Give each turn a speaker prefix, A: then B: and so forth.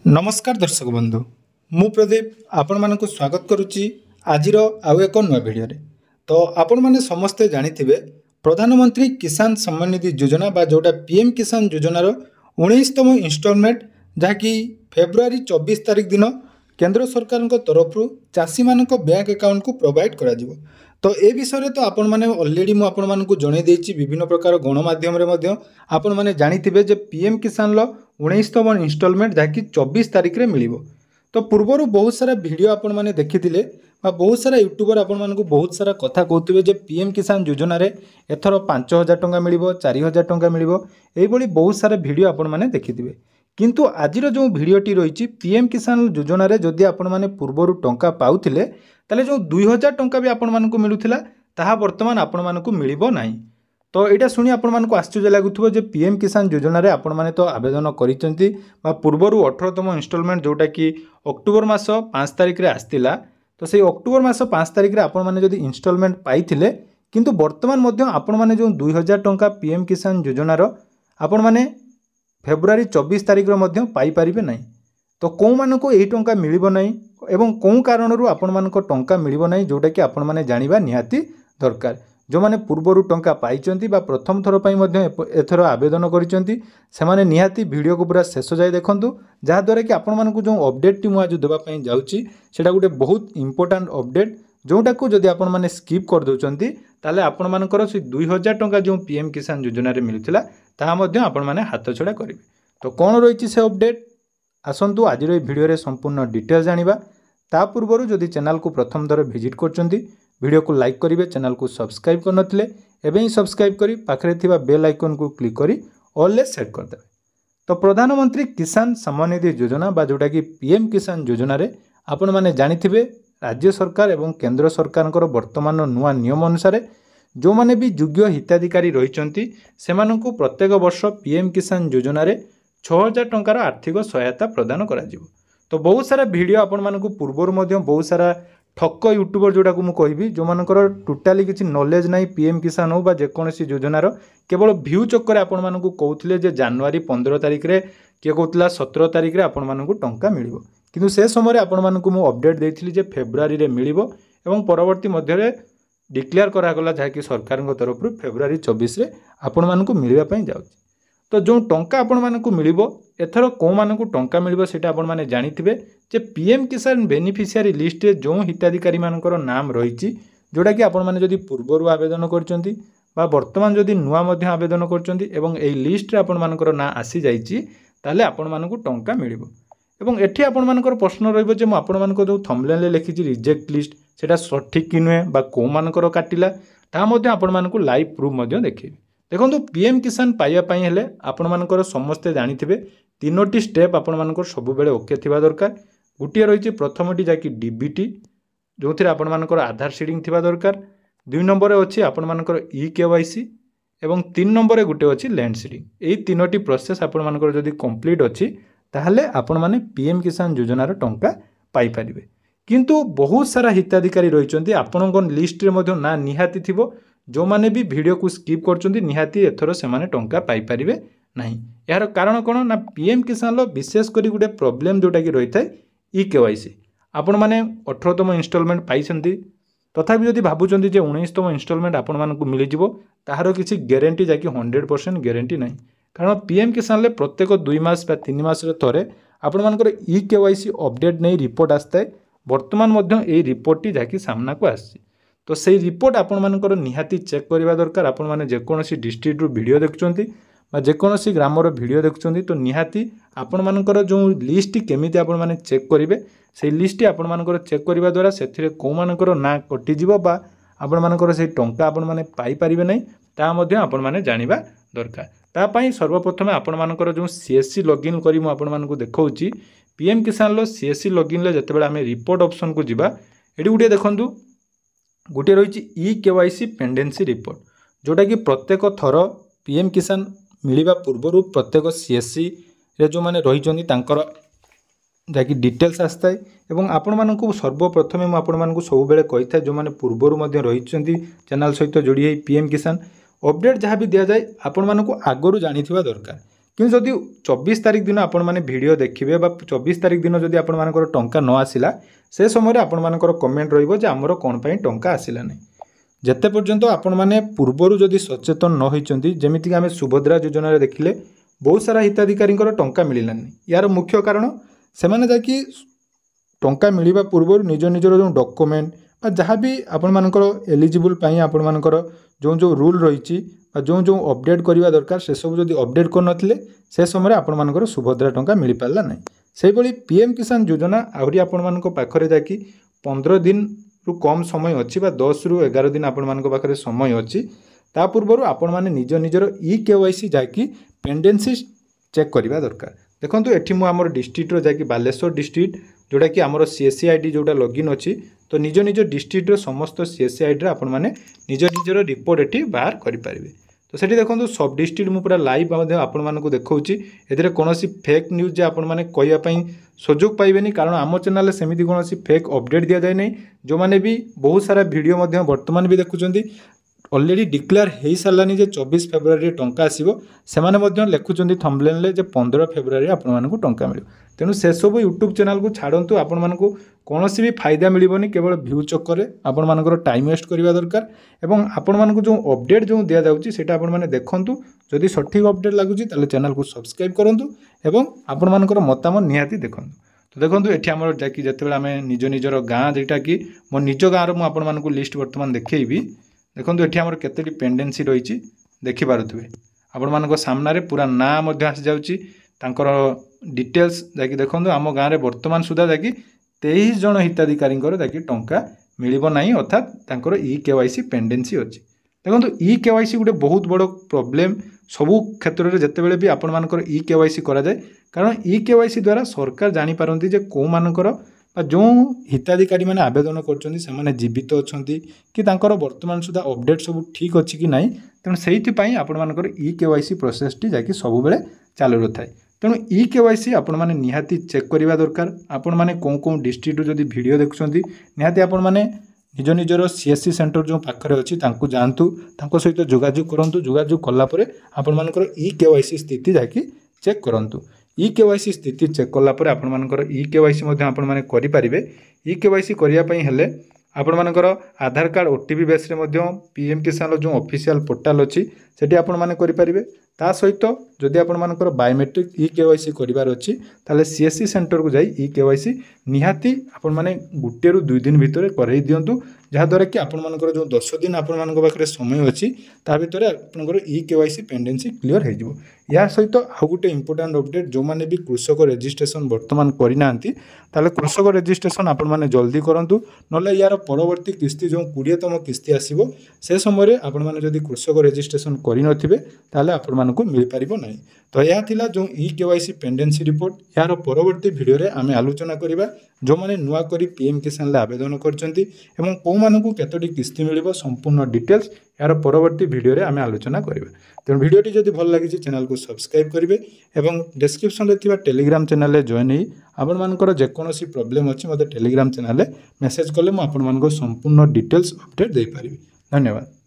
A: नमस्कार दर्शक बंधु मु प्रदीप आपण मानक स्वागत करुच्ची आजिर आउ एक नुआ भिडियो तो आपण माने समस्ते जानिथिबे प्रधानमंत्री किसान सम्मान निधि योजना बा जोटा पीएम किसान योजनार 19तम इंस्टॉलमेंट जहाँकि फेब्रुआरी 24 तारिख दिन केंद्र सरकार तरफ चाषी मानक बैंक अकाउंट को प्रोवाइड करा जिवो। तो ए विषय तो आपण माने ऑलरेडी मु आपण मानकु जणे देछि विभिन्न प्रकार गणमाध्यम रे मध्य आपण माने जानिथिबे जे पीएम किसान लो 19तम इंस्टॉलमेंट जहाँकि 24 तारिख रे मिलिबो। तो पूर्वर बहुत सारा वीडियो आपण माने देखिथिले बा बहुत सारा यूट्यूबर आपण मानकु बहुत सारा कथा कहउथिबे जे पीएम किसान योजना रे एथरो 5000 टंका मिलिबो 4000 टंका मिलिबो एई भली बहुत सारा वीडियो आपण माने देखिथिबे। किंतु आजिर जो भिडियोटी रही पीएम किसान योजना रे जदि आपण माने पूर्वर टंका पाउथिले ताले जो 2000 टंका भी आपण मानकु मिलुथिला ताहा वर्तमान आपण मानकु मिलिबो नाही। तो एटा सुनी आपण मानकु आश्चर्य लागुथबो जे पीएम किसान योजना रे आपण माने तो आवेदन करिसेंती बा पूर्वर 18तम इंस्टॉलमेंट जोटा कि अक्टोबर मास 5 तारिख रे आस्तिला। तो सेही अक्टोबर मास 5 तारिख रे आपण माने जदि इंस्टॉलमेंट पाइथिले किंतु वर्तमान मध्य आपण माने जो 2000 टंका पीएम किसान योजना रो आपण माने फेब्रुआरी 24 तारिख रो मध्य पाई परिबे नाही। तो कौ मानको एही टंका मिलिबो नाही एवं कौ कारणरू आपण मानको टंका मिलिबो नाही जोटा कि आपण माने जानिबा निहाती दरकार। जो माने पूर्वरु टंका पाइचंती बा प्रथम थर पई मध्य एथर आवेदन करिसंती से माने निहाती वीडियो को पूरा शेष जाय देखंतु जहा द्वारा कि आपण मानको जो अपडेट टी मु आज देबा पई जाउची सेटा गुटे बहुत इंपोर्टेंट अपडेट जोटा को जदि आपण माने स्किप कर दोचंती ताले आपण मानकर से 2000 टंका जो पीएम किसान योजना रे मिलथिला ता मध्य आपण माने हाथ छडा करिवे। तो कोन रहिछि से अपडेट आसंतु आज भिडियो रे संपूर्ण डिटेल जानिबा। ता पूर्वरु जदि चैनल को प्रथम थर विजिट करचंती वीडियो को लाइक करिवे चैनल को सब्सक्राइब करनथिले एबे ही सब्सक्राइब करी पाखरे थिबा बेल आइकन को क्लिक करी ऑल ले सेट कर देबे। तो प्रधानमंत्री किसान सम्मान निधि योजना बा जोटा कि पीएम किसान योजना रे आपण माने जानिथिबे राज्य सरकार एवं केंद्र सरकार वर्तमान नुआ नियम अनुसार जो माने भी योग्य हिताधिकारी रहिचंती सेमानंकु प्रत्येक वर्ष पीएम किसान योजना रे 6000 टंकार आर्थिक सहायता प्रदान करा जिवो। तो बहुत सारा वीडियो आपण मानकु पूर्वर मध्य बहुत सारा ठक यूट्यूबर जोटा को मु कहबी जो मानकर टोटाली किछि नॉलेज नाही पीएम किसान हो बा जे कोनसी योजनार केवल व्यू चक्कर आपण मानकु कहउथिले जे जनवरी 15 तारिख रे के कहउतला 17 तारिख रे आपण मानकु टंका मिलिबो किंतु से समय आपण मानकु मु अपडेट देइथिली जे फेब्रुआरी रे मिलिबो एवं परवर्ती मध्य रे डिक्लेयर करा गला जहा कि सरकार तरफ फेब्रुआरी 24 रे आपण मानकु मिलिबा पई जाउछि। तो जो टंका आपण मानकु मिलिबो एथरो को मानकु टंका मिलिबो सेटा आपण माने जानिथिबे जे पीएम किसान बेनिफिशियरी लिस्ट रे जो हिताधिकारी मानकर नाम रहिछि जोटा कि आपण माने जदि पूर्वरु आवेदन करचंती बा वर्तमान जदि नुआ मध्य आवेदन करचंती एवं एई लिस्ट रे आपण मानकर ना आसी जाइछि ताले आपण मानकु टंका मिलिबो। एवं एठी आपण मानकर प्रश्न रहइबो जे म आपण मानकर जो थंबनेल ले लिखिछि रिजेक्ट लिस्ट सेटा सठिक कि नुहे बा को मानकर काटिला ता मध्य आपण मानकु लाइव प्रूफ मध्य देखैबी। देखो पीएम किसान पाइबा पई हेले आपण मानकर समस्ते जानिथिबे तीनोटी स्टेप आपण मानकर सब बेले ओके थिबा दरकार। गुटिया रहिछि प्रथमटी जाकि डीबीटी जो थिरे आपण मानकर आधार सीडिंग थिबा दरकार। 2 नंबर अछि आपण मानकर ई केवाईसी एवं 3 नंबर गुटे अछि लैंड सीडिंग। एई तीनोटी प्रोसेस आपण मानकर जदि कंप्लीट अछि ताहले आपण माने पीएम किसान योजना रो टंका पाई परिबे। किंतु बहुत सारा हिताधिकारी रहिचंती आपणको लिस्ट रे मध्य ना निहाती थिबो जो माने भी वीडियो को स्किप करचंती निहाती एथरो से माने टंका पाई परिबे नाही। यार कारण कोन ना पीएम किसान लो विशेष करी गुटे प्रॉब्लम जोटा कि रही थाए ई केवाईसी आपण माने 18तम इंस्टॉलमेंट पाइसंती तथापि जदि भाबुचंती जे 19तम इंस्टॉलमेंट आपण मानकु मिलि जिवो ताहारो किछि ग्यारंटी जाकि 100% ग्यारंटी नाही। कारण पीएम किसान ले प्रत्येक 2 मास बा 3 मास रे थरे आपण मानकर ई केवाईसी अपडेट नै रिपोर्ट आस्ताय वर्तमान मध्य ए रिपोर्ट टी जाकि सामना को आसी। तो सेही रिपोर्ट आपण मानकर निहाती चेक करबा दरकार। आपण माने जे कोनोसी डिस्ट्रिक्ट रो वीडियो देखुचंती बा जे कोनोसी ग्रामर वीडियो देखुचंती तो निहाती आपण मानकर जो लिस्ट केमिति आपण माने चेक करिवे सेही लिस्ट आपण मानकर चेक करबा द्वारा सेथिरे को मानकर ना कटि जिवो बा आपण मानकर सेही टंका आपण माने पाई परिबे नै ता मध्य आपण माने जानिबा दरकार। ता पई सर्वप्रथम आपण मानकर जो सीएससी लॉगिन करी मु आपण मानकु देखौची पीएम किसान लो सीएससी लॉगिन ले जतेबेला हमें रिपोर्ट ऑप्शन को जिबा एडी गुटे देखंतु गुटे रही ई केवाईसी पेंडेंसी रिपोर्ट जोटा कि प्रत्येक थर पीएम किसान मिलिबा पूर्वरु प्रत्येक सीएससी रे जो माने रहिचंदी तांकर जाकि डिटेल्स आस्ताय एवं आपण मानकु सर्वप्रथमे मु आपण मानकु सब बेले कहिथा जो माने पूर्वरु मध्ये रहिचंदी चैनल सहित जोड़ी है पीएम किसान अपडेट जहाँ भी दिया जाए आपण मानकु आगरु जानिथिबा दरकार। कि जदि 24 तारिख दिन आपण मैंने वीडियो देखिए 24 तारिख दिन जदि आपण मानकर टंका न आसिला से समय आपण मानकर कमेंट रहिबो जे हमरो कोन पई टंका आसिला नै। जेते पर्यंत आपण माने पूर्वरु जदि सचेतन न होइचंती जेमिति कि आमे सुभद्रा योजना रे देखिले बहुत सारा हिताधिकारी टंका मिललानी। यार मुख्य कारण से माने जाकि टंका मिलवा पूर्व निज निजर जो डॉक्यूमेंट जहाँ भी आपण मानकर एलिजिबल पाई आपण मानकर जो जो रूल रही जो जो अपडेट करवा दरकार से सब जदि अपडेट करनथिले से समय आपण मानकर सुभद्रा टंका मिल पारला नहीं। से भली पीएम किसान योजना आहरी आपण मानक पाखरे जाकि 15 दिन रु कम समय अच्छी 10 रु 11 दिन आपण मानक पाखरे समय अच्छी ता पूर्व आपण माने निज निजर केवाईसी जाकि पेंडेंसी चेक करवा दरकार। देखो एठी मु आमर डिस्ट्रिक्ट जाकि बालेश्वर डिस्ट्रिक्ट जोटा कि आमर सीएससी आईडी जोटा लॉगिन अच्छी तो निज निज डिस्ट्रिक्ट समस्त सीएससी आईडी आपण माने निज निजर रिपोर्ट एठी बाहर करि परिबे। तो सेठी देखो सब डिस्ट्रिक्ट मु पूरा लाइव आपण मानकु देखौची एथिरे कोनोसी फेक न्यूज जे आपण माने कहया पई सुजोग पाइबेनी कारण आम चैनल सेमिति कोनोसी फेक अपडेट दिया जाय नै। जो माने भी बहुत सारा वीडियो मध्य वर्तमान भी देखुचंदी ऑलरेडी डिक्लेयर हो सारानी जे 24 फेब्रुआरी टंका आसीबो सेमाने मध्य लेखुचंदी थंबनेल ले जे 15 फेब्रुआरी आपण मानकु टंका मिलियो। तेणु से सब यूट्यूब चैनल को छाड़तु आपण मानकु कोनोसी भी फायदा मिलिबोनी केवल व्यू चक्कर आपण मानकर टाइम वेस्ट करबा दरकार एवं आपण मानकु जो अपडेट जो दिया जाउची सेटा आपण माने देखंतु जदि सठिक अपडेट लागुची ताले चैनल को सब्सक्राइब करंतु एवं आपण मानकर मतामत निहाती देखंतु। तो देखो ये आम जाकि जिते आम निज निजर गाँ जोटा कि मो निज गाँव में आपण मानकु लिस्ट वर्तमान देखैबी। देखो ये आमर केतोटी पेंडेंसी रही देखिपे आपण मान सामने पूरा ना आसी जाऊँगी तांकर डिटेल्स जाकि देखो आम गाँव में वर्तमान सुधा जाकि 23 जन हिताधिकारी जाकि टंका मिलिबो नाही अर्थात तांकर केवाईसी पेंडेंसी अच्छी। देखो केवाईसी गोटे बहुत बड़ प्रोब्लेम सबू क्षेत्र में जितेबाला भी आपण मानकर केवाईसी करा जाए कारण केवाईसी द्वारा सरकार जानीपारती जे कौ मानकर जो हिताधिकारी मैंने आवेदन कर जीवित अच्छा कि तांकर वर्तमान सुधा अपडेट सब ठीक अच्छी कि नहीं तेणु से आपण मानकर केवाईसी प्रोसेसटी जाकि सब बेले चालू रही। तेणु केवाईसी आपण माने निहाती चेक करवा दरकार। आपण माने कौन कौन डिस्ट्रिक्ट जदि वीडियो देखुछंती निहाती आपण माने निज निजर सीएससी सेंटर जो पाखरे अच्छी तांको जानतु तांको सहित जोगाजोग करंतु। जोगाजोग कला परे आपण मानकर केवाईसी स्थिति जाकि चेक करंतु। केवाईसी स्थिति चेक कला परे आपण मानकर केवाईसी मध्ये आपण माने करि परिबे। केवाईसी करिया पई हेले आपण मानकर आधार कार्ड ओटीपी बेस रे मध्ये पीएम किसान जो ऑफिशियल पोर्टल अच्छी सेठी आपण माने करि परिबे। ता सहित जदि आपण मानकर बायोमेट्रिक केवाईसी करिवार अच्छी ताले सीएससी सेंटर को जाई केवाईसी निहाती आपण माने गुटे रु 2 दिन भितर करई दियंतु जहाँ द्वारा कि आपण मानकर जो 10 दिन आपण मानक पाखरे समय अच्छी ता भितर आपनकर केवाईसी पेंडेंसी क्लियर हो जिवो। या सहित आ गोटे इंपोर्टेंट अपडेट जो माने भी कृषक रजिस्ट्रेशन वर्तमान करिनांती ताले कृषक रजिस्ट्रेशन आपण माने जल्दी करंतु नले यार परवर्ती किस्ती जो 20तम किस्ती आसीबो से समय आपण माने जदि कृषक रजिस्ट्रेशन करि नथिबे ताले आपण मानकु मिल पारिबो नाही। तो यह थिला जो केवाईसी पेंडेंसी रिपोर्ट यार परवर्ती वीडियो रे आमे आलोचना करिबा जो माने नुआ करी पीएम किसान ले आवेदन करचंती एवं को मानकु केतोटी किस्ती मिलिबो संपूर्ण डिटेल्स यार परवर्ती वीडियो रे आमे आलोचना करिबा। तेणु वीडियोटी जदि भल लागिछि चैनल को सब्सक्राइब करिवे एवं डिस्क्रिप्शन रे थिबा टेलीग्राम चैनल रे जॉइन होई आपण मानकर जे कोनोसी प्रॉब्लम अछि मते टेलीग्राम चैनल रे मेसेज कले म आपण मानको संपूर्ण डिटेल्स अपडेट देई परिबी। धन्यवाद।